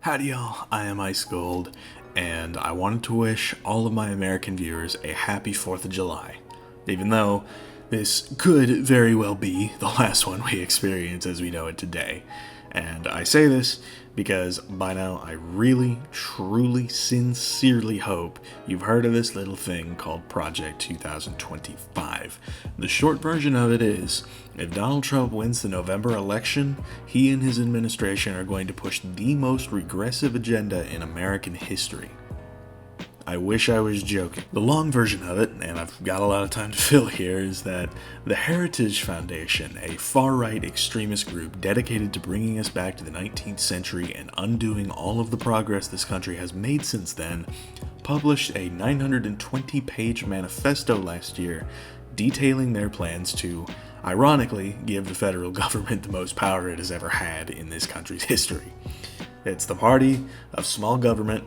Howdy y'all, I am Ice Gold, and I wanted to wish all of my American viewers a happy 4th of July, even though this could very well be the last one we experience as we know it today. And I say this because by now I really, truly, sincerely hope you've heard of this little thing called Project 2025. The short version of it is, if Donald Trump wins the November election, he and his administration are going to push the most regressive agenda in American history. I wish I was joking. The long version of it, and I've got a lot of time to fill here, is that the Heritage Foundation, a far-right extremist group dedicated to bringing us back to the 19th century and undoing all of the progress this country has made since then, published a 920-page manifesto last year detailing their plans to, ironically, give the federal government the most power it has ever had in this country's history. It's the party of small government.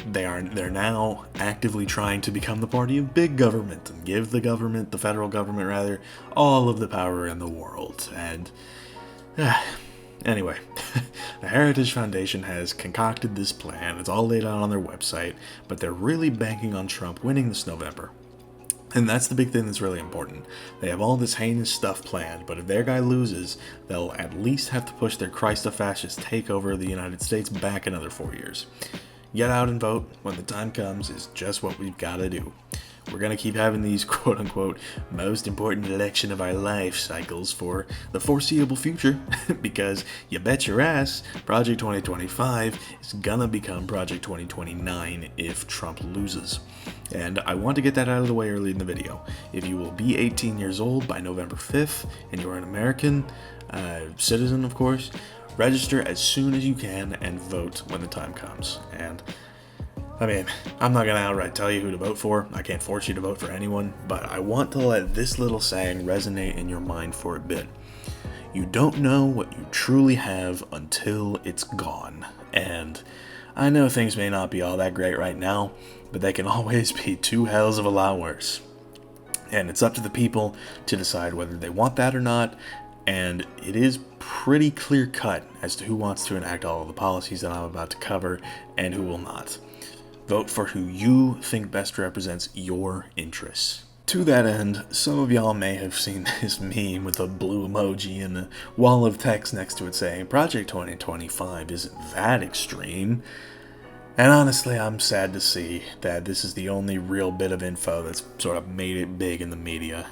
They're now actively trying to become the party of big government and give the federal government rather, all of the power in the world. And anyway, the Heritage Foundation has concocted this plan. It's all laid out on their website, but they're really banking on Trump winning this November. And that's the big thing that's really important. They have all this heinous stuff planned, but if their guy loses, they'll at least have to push their Christo-fascist takeover of the United States back another 4 years. Get out and vote when the time comes is just what we've got to do. We're going to keep having these quote-unquote most important election of our life cycles for the foreseeable future because you bet your ass Project 2025 is going to become Project 2029 if Trump loses. And I want to get that out of the way early in the video. If you will be 18 years old by November 5th and you are an American citizen, of course, register as soon as you can and vote when the time comes. And I mean, I'm not going to outright tell you who to vote for. I can't force you to vote for anyone, but I want to let this little saying resonate in your mind for a bit. You don't know what you truly have until it's gone. And I know things may not be all that great right now, but they can always be two hells of a lot worse. And it's up to the people to decide whether they want that or not. And it is pretty clear cut as to who wants to enact all of the policies that I'm about to cover and who will not. Vote for who you think best represents your interests. To that end, some of y'all may have seen this meme with a blue emoji and a wall of text next to it saying, Project 2025 isn't that extreme. And honestly, I'm sad to see that this is the only real bit of info that's sort of made it big in the media,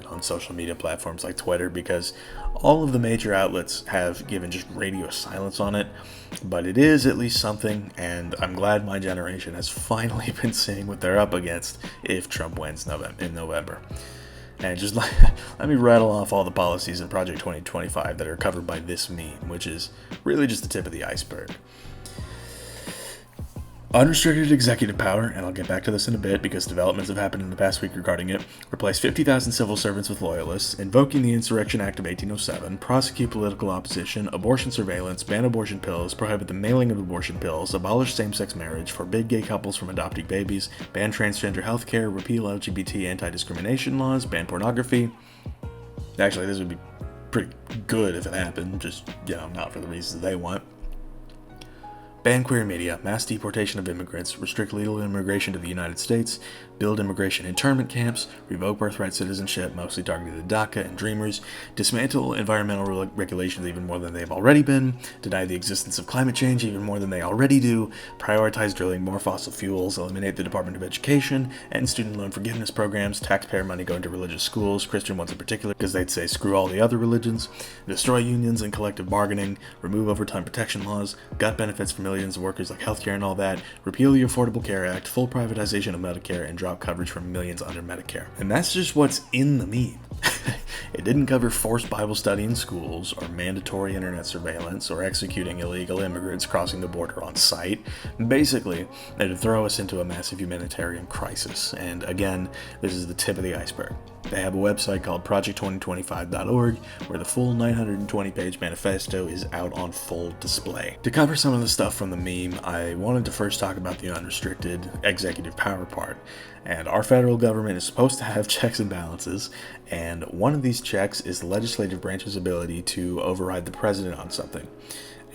on social media platforms like Twitter, because all of the major outlets have given just radio silence on it. But it is at least something, and I'm glad my generation has finally been seeing what they're up against if Trump wins in November. And just let me rattle off all the policies in Project 2025 that are covered by this meme, which is really just the tip of the iceberg. Unrestricted executive power, and I'll get back to this in a bit because developments have happened in the past week regarding it, replace 50,000 civil servants with loyalists, invoking the Insurrection Act of 1807, prosecute political opposition, abortion surveillance, ban abortion pills, prohibit the mailing of abortion pills, abolish same-sex marriage, forbid gay couples from adopting babies, ban transgender healthcare, repeal LGBT anti-discrimination laws, ban pornography. Actually, this would be pretty good if it happened, just, not for the reasons they want. Ban queer media, mass deportation of immigrants, restrict legal immigration to the United States, build immigration internment camps, revoke birthright citizenship, mostly targeted at DACA and Dreamers, dismantle environmental regulations even more than they've already been, deny the existence of climate change even more than they already do, prioritize drilling more fossil fuels, eliminate the Department of Education, end student loan forgiveness programs, taxpayer money going to religious schools, Christian ones in particular, because they'd say screw all the other religions, destroy unions and collective bargaining, remove overtime protection laws, gut benefits for millions of workers like healthcare and all that, repeal the Affordable Care Act, full privatization of Medicare, and drop coverage for millions under Medicare. And that's just what's in the meme. It didn't cover forced Bible study in schools, or mandatory internet surveillance, or executing illegal immigrants crossing the border on site. Basically, it'd throw us into a massive humanitarian crisis. And again, this is the tip of the iceberg. They have a website called project2025.org where the full 920-page manifesto is out on full display. To cover some of the stuff from the meme, I wanted to first talk about the unrestricted executive power part. And our federal government is supposed to have checks and balances, and one of these checks is the legislative branch's ability to override the president on something.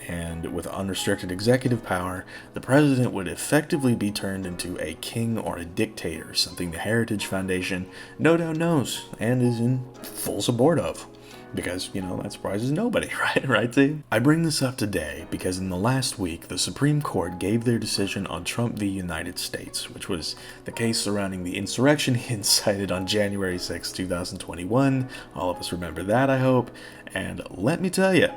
and with unrestricted executive power, the president would effectively be turned into a king or a dictator, something the Heritage Foundation no doubt knows and is in full support of. Because, you know, that surprises nobody, right, team? I bring this up today because in the last week, the Supreme Court gave their decision on Trump v. United States, which was the case surrounding the insurrection he incited on January 6, 2021. All of us remember that, I hope. And let me tell you,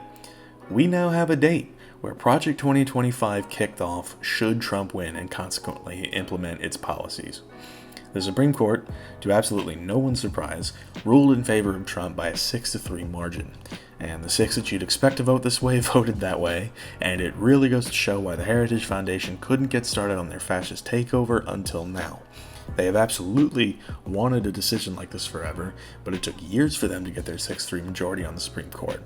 we now have a date where Project 2025 kicked off should Trump win and consequently implement its policies. The Supreme Court, to absolutely no one's surprise, ruled in favor of Trump by a 6-3 margin. And the 6 that you'd expect to vote this way voted that way, and it really goes to show why the Heritage Foundation couldn't get started on their fascist takeover until now. They have absolutely wanted a decision like this forever, but it took years for them to get their 6-3 majority on the Supreme Court.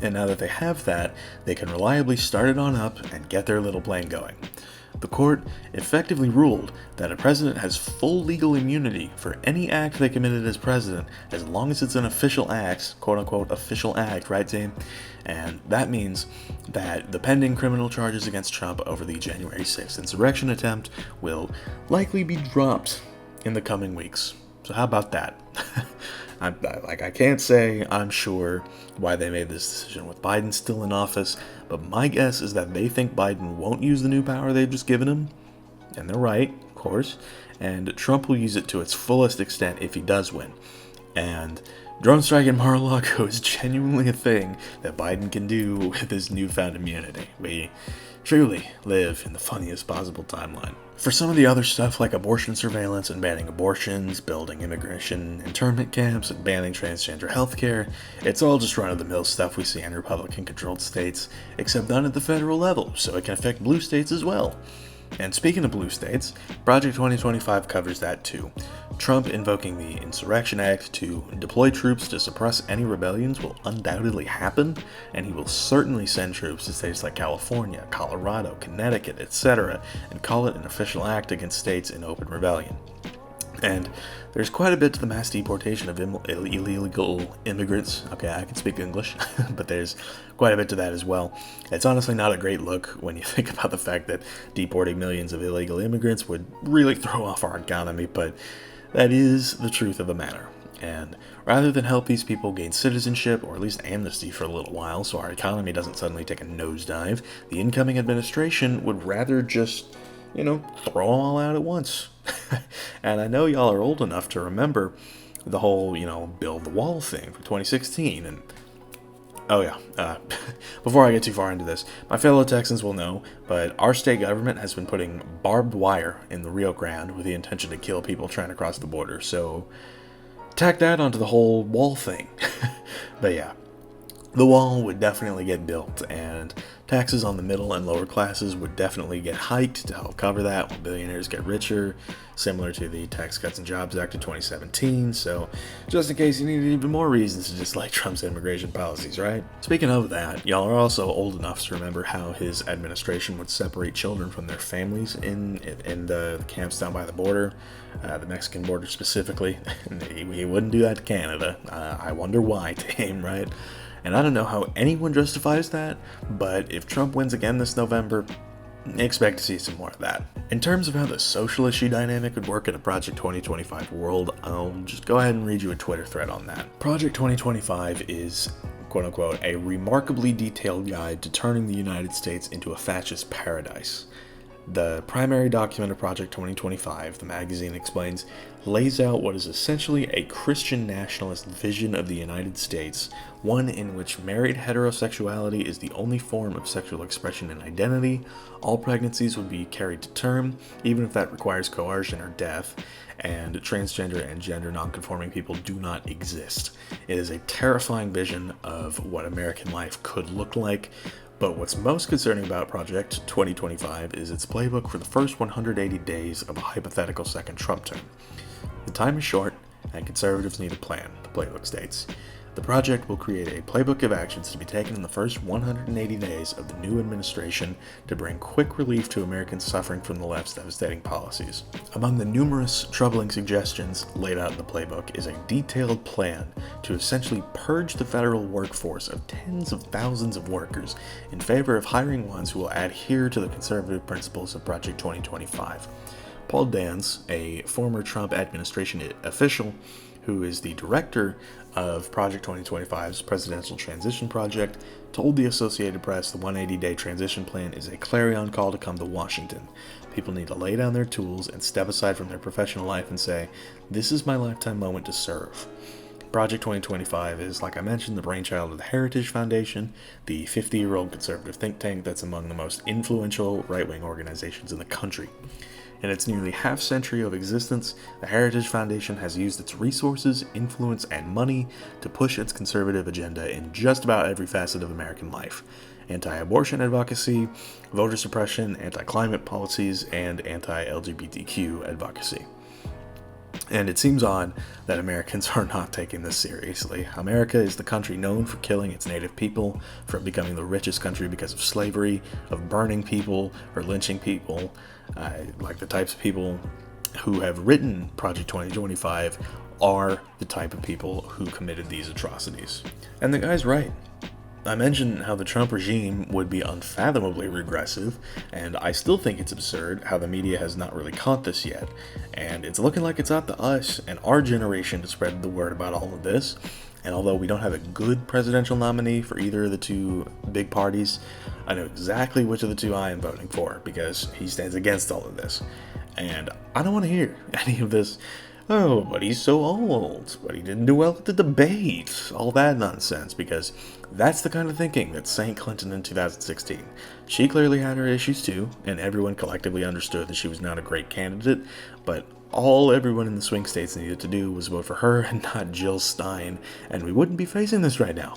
And now that they have that, they can reliably start it on up and get their little plan going. The court effectively ruled that a president has full legal immunity for any act they committed as president, as long as it's an official act, quote-unquote official act, right, Dame? And that means that the pending criminal charges against Trump over the January 6th insurrection attempt will likely be dropped in the coming weeks. So how about that? I can't say I'm sure why they made this decision with Biden still in office, but my guess is that they think Biden won't use the new power they've just given him, and they're right, of course, and Trump will use it to its fullest extent if he does win. And drone strike in Mar-a-Lago is genuinely a thing that Biden can do with his newfound immunity. We truly live in the funniest possible timeline. For some of the other stuff like abortion surveillance and banning abortions, building immigration internment camps, and banning transgender healthcare, it's all just run-of-the-mill stuff we see in Republican-controlled states, except done at the federal level, so it can affect blue states as well. And speaking of blue states, Project 2025 covers that too. Trump invoking the Insurrection Act to deploy troops to suppress any rebellions will undoubtedly happen, and he will certainly send troops to states like California, Colorado, Connecticut, etc., and call it an official act against states in open rebellion. And there's quite a bit to the mass deportation of illegal immigrants. Okay, I can speak English, but there's quite a bit to that as well. It's honestly not a great look when you think about the fact that deporting millions of illegal immigrants would really throw off our economy, but that is the truth of the matter. And rather than help these people gain citizenship, or at least amnesty for a little while, so our economy doesn't suddenly take a nosedive, the incoming administration would rather just, throw them all out at once. And I know y'all are old enough to remember the whole, build the wall thing from 2016. And, oh yeah, before I get too far into this, my fellow Texans will know, but our state government has been putting barbed wire in the Rio Grande with the intention to kill people trying to cross the border. So, tack that onto the whole wall thing. But yeah, the wall would definitely get built, and taxes on the middle and lower classes would definitely get hiked to help cover that when billionaires get richer, similar to the Tax Cuts and Jobs Act of 2017, so just in case you needed even more reasons to dislike Trump's immigration policies, right? Speaking of that, y'all are also old enough to remember how his administration would separate children from their families in the camps down by the border, the Mexican border specifically. He wouldn't do that to Canada. I wonder why, Tame, right? And I don't know how anyone justifies that, but if Trump wins again this November, expect to see some more of that. In terms of how the social issue dynamic would work in a Project 2025 world, I'll just go ahead and read you a Twitter thread on that. Project 2025 is, quote-unquote, a remarkably detailed guide to turning the United States into a fascist paradise. The primary document of Project 2025, the magazine explains, lays out what is essentially a Christian nationalist vision of the United States, one in which married heterosexuality is the only form of sexual expression and identity, all pregnancies would be carried to term, even if that requires coercion or death, and transgender and gender nonconforming people do not exist. It is a terrifying vision of what American life could look like. But what's most concerning about Project 2025 is its playbook for the first 180 days of a hypothetical second Trump term. The time is short, and conservatives need a plan, the playbook states. The project will create a playbook of actions to be taken in the first 180 days of the new administration to bring quick relief to Americans suffering from the left's devastating policies. Among the numerous troubling suggestions laid out in the playbook is a detailed plan to essentially purge the federal workforce of tens of thousands of workers in favor of hiring ones who will adhere to the conservative principles of Project 2025. Paul Dance, a former Trump administration official who is the director of Project 2025's Presidential Transition Project, told the Associated Press the 180-day transition plan is a clarion call to come to Washington. People need to lay down their tools and step aside from their professional life and say, this is my lifetime moment to serve. Project 2025 is, like I mentioned, the brainchild of the Heritage Foundation, the 50-year-old conservative think tank that's among the most influential right-wing organizations in the country. In its nearly half-century of existence, the Heritage Foundation has used its resources, influence, and money to push its conservative agenda in just about every facet of American life. Anti-abortion advocacy, voter suppression, anti-climate policies, and anti-LGBTQ advocacy. And it seems odd that Americans are not taking this seriously. America is the country known for killing its native people, for becoming the richest country because of slavery, of burning people or lynching people. Like the types of people who have written Project 2025 are the type of people who committed these atrocities. And the guy's right. I mentioned how the Trump regime would be unfathomably regressive, and I still think it's absurd how the media has not really caught this yet, and it's looking like it's up to us and our generation to spread the word about all of this. And although we don't have a good presidential nominee for either of the two big parties, I know exactly which of the two I am voting for, because he stands against all of this. And I don't want to hear any of this, oh, but he's so old, but he didn't do well at the debate, all that nonsense, because that's the kind of thinking that sank Clinton in 2016. She clearly had her issues too, and everyone collectively understood that she was not a great candidate, but all everyone in the swing states needed to do was vote for her and not Jill Stein, and we wouldn't be facing this right now.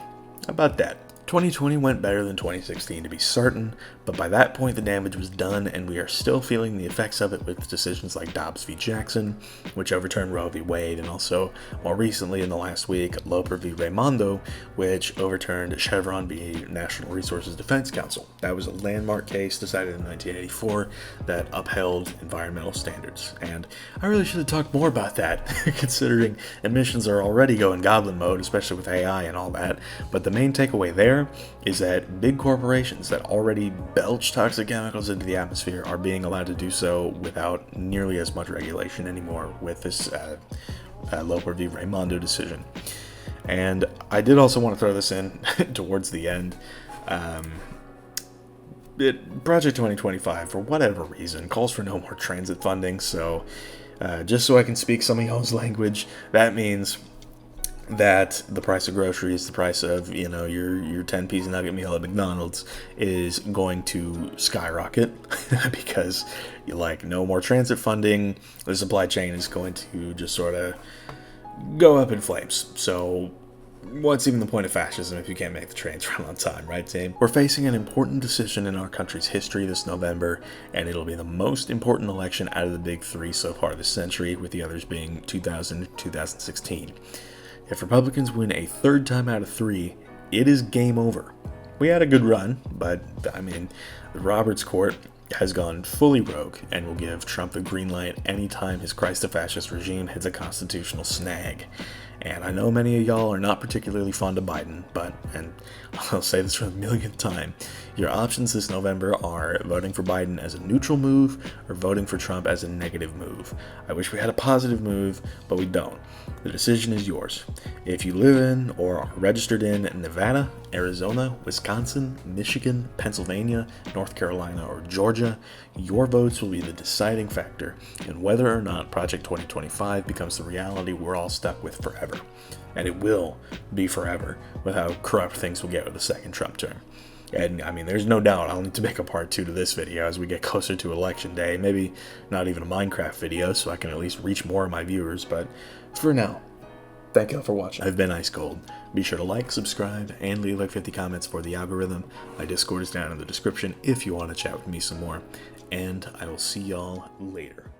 How about that? 2020 went better than 2016 to be certain, but by that point the damage was done, and we are still feeling the effects of it with decisions like Dobbs v. Jackson, which overturned Roe v. Wade, and also, more recently in the last week, Loper v. Raimondo, which overturned Chevron v. National Resources Defense Council. That was a landmark case decided in 1984 that upheld environmental standards, and I really should have talked more about that, considering emissions are already going goblin mode, especially with AI and all that, but the main takeaway there is that big corporations that already belch toxic chemicals into the atmosphere are being allowed to do so without nearly as much regulation anymore with this Loper v. Raimondo decision. And I did also want to throw this in towards the end. Project 2025, for whatever reason, calls for no more transit funding, so just so I can speak some of y'all's language, that means that the price of groceries, the price of, your 10-piece nugget meal at McDonald's is going to skyrocket because no more transit funding, the supply chain is going to just sort of go up in flames. So what's even the point of fascism if you can't make the trains run on time, right, team? We're facing an important decision in our country's history this November, and it'll be the most important election out of the big three so far this century, with the others being 2000 and 2016. If Republicans win a third time out of three, it is game over. We had a good run, but, the Roberts Court has gone fully rogue and will give Trump the green light anytime his Christ-a-fascist regime hits a constitutional snag. And I know many of y'all are not particularly fond of Biden, but, and I'll say this for the millionth time, your options this November are voting for Biden as a neutral move or voting for Trump as a negative move. I wish we had a positive move, but we don't. The decision is yours. If you live in or are registered in Nevada, Arizona, Wisconsin, Michigan, Pennsylvania, North Carolina, or Georgia, your votes will be the deciding factor in whether or not Project 2025 becomes the reality we're all stuck with forever. And it will be forever with how corrupt things will get with the second Trump term. And there's no doubt I'll need to make a part 2 to this video as we get closer to election day. Maybe not even a Minecraft video so I can at least reach more of my viewers, but for now, thank y'all for watching. I've been Ice Cold. Be sure to like, subscribe, and leave 50 comments for the algorithm. My Discord is down in the description if you want to chat with me some more. And I will see y'all later.